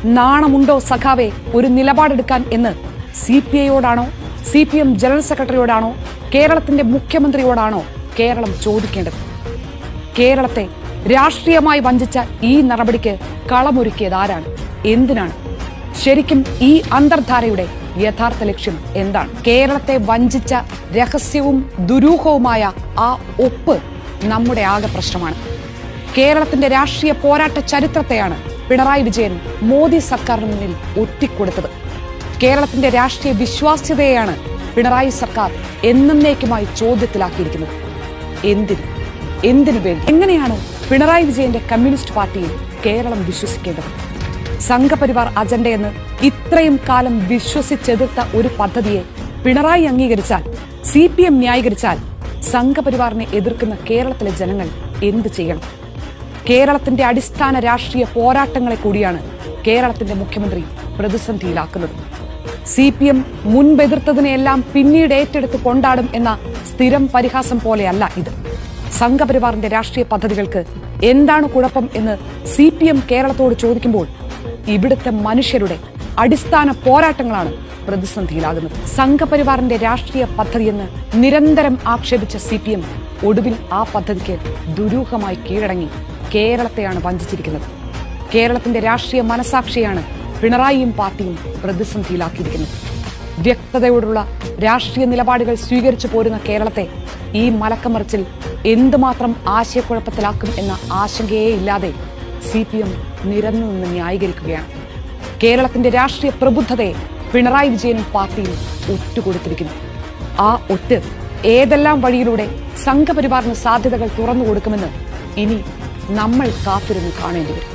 നാണമുണ്ടോ സഖാവെ ഒരു നിലപാടെടുക്കാൻ എന്ന് CPI-യോടാണോ, CPM general സെക്രട്ടറിയോടാണോ, കേരളത്തിന്റെ മുഖ്യമന്ത്രിയോടാണോ കേരളം ചോദിക്കേണ്ടത്? കേരളത്തെ രാഷ്ട്രീയമായി വഞ്ചിച്ച ഈ നടപടിക്ക് കളമൊരുക്കിയത് ആരാണ്? എന്തിനാണ്? ശരിക്കും ഈ അന്തർധാരയുടെ യഥാർത്ഥ ലക്ഷ്യം എന്താണ്? കേരളത്തെ വഞ്ചിച്ച രഹസ്യവും ദുരൂഹവുമായ ആ ഒപ്പ് നമ്മുടെ ആകെ പ്രശ്നമാണ്. കേരളത്തിന്റെ രാഷ്ട്രീയ പോരാട്ട ചരിത്രത്തെയാണ് പിണറായി വിജയൻ മോദി സർക്കാരിന് മുന്നിൽ ഒറ്റിക്കൊടുത്തത്. കേരളത്തിന്റെ രാഷ്ട്രീയ വിശ്വാസ്യതയെയാണ് പിണറായി സർക്കാർ എന്നേക്കുമായി ചോദ്യത്തിലാക്കിയിരിക്കുന്നത്. എന്തിനു വേണ്ടി? എങ്ങനെയാണ് പിണറായി വിജയന്റെ കമ്മ്യൂണിസ്റ്റ് പാർട്ടിയിൽ കേരളം വിശ്വസിക്കേണ്ടത്? സംഘപരിവാർ അജണ്ടയെന്ന് ഇത്രയും കാലം വിശ്വസിച്ചെതിർത്ത ഒരു പദ്ധതിയെ പിണറായി അംഗീകരിച്ചാൽ, CPM ന്യായീകരിച്ചാൽ, സംഘപരിവാറിനെ എതിർക്കുന്ന കേരളത്തിലെ ജനങ്ങൾ എന്ത് ചെയ്യണം? കേരളത്തിന്റെ അടിസ്ഥാന രാഷ്ട്രീയ പോരാട്ടങ്ങളെ കൂടിയാണ് കേരളത്തിന്റെ മുഖ്യമന്ത്രി പ്രതിസന്ധിയിലാക്കുന്നത്. CPM മുൻപെതിർത്തതിനെയെല്ലാം പിന്നീട് ഏറ്റെടുത്ത് കൊണ്ടാടും എന്ന സ്ഥിരം പരിഹാസം പോലെയല്ല ഇത്. സംഘപരിവാറിന്റെ രാഷ്ട്രീയ പദ്ധതികൾക്ക് എന്താണ് കുഴപ്പം എന്ന് CPM കേരളത്തോട് ചോദിക്കുമ്പോൾ ഇവിടുത്തെ മനുഷ്യരുടെ അടിസ്ഥാന പോരാട്ടങ്ങളാണ് പ്രതിസന്ധിയിലാകുന്നത്. സംഘപരിവാറിന്റെ രാഷ്ട്രീയ പദ്ധതിയെന്ന് നിരന്തരം ആക്ഷേപിച്ച CPM ഒടുവിൽ ആ പദ്ധതിക്ക് ദുരൂഹമായി കീഴടങ്ങി കേരളത്തെയാണ് വഞ്ചിച്ചിരിക്കുന്നത്. കേരളത്തിന്റെ രാഷ്ട്രീയ മനസാക്ഷിയാണ് പിണറായിയും പാർട്ടിയും പ്രതിസന്ധിയിലാക്കിയിരിക്കുന്നത്. വ്യക്തതയോടുള്ള രാഷ്ട്രീയ നിലപാടുകൾ സ്വീകരിച്ചു പോരുന്ന കേരളത്തെ ഈ മലക്കമറിച്ചിൽ എന്തുമാത്രം ആശയക്കുഴപ്പത്തിലാക്കും എന്ന ആശങ്കയേ ഇല്ലാതെ CPM നിരന്നു നിന്ന് ന്യായീകരിക്കുകയാണ്. കേരളത്തിന്റെ രാഷ്ട്രീയ പ്രബുദ്ധതയെ പിണറായി വിജയനും പാർട്ടിയും ഒറ്റുകൊടുത്തിരിക്കുന്നു. ആ ഒറ്റ് ഏതെല്ലാം വഴിയിലൂടെ സംഘപരിവാറിന് സാധ്യതകൾ തുറന്നു കൊടുക്കുമെന്ന് ഇനി നമ്മൾ കാത്തിരുന്ന് കാണേണ്ടി വരും.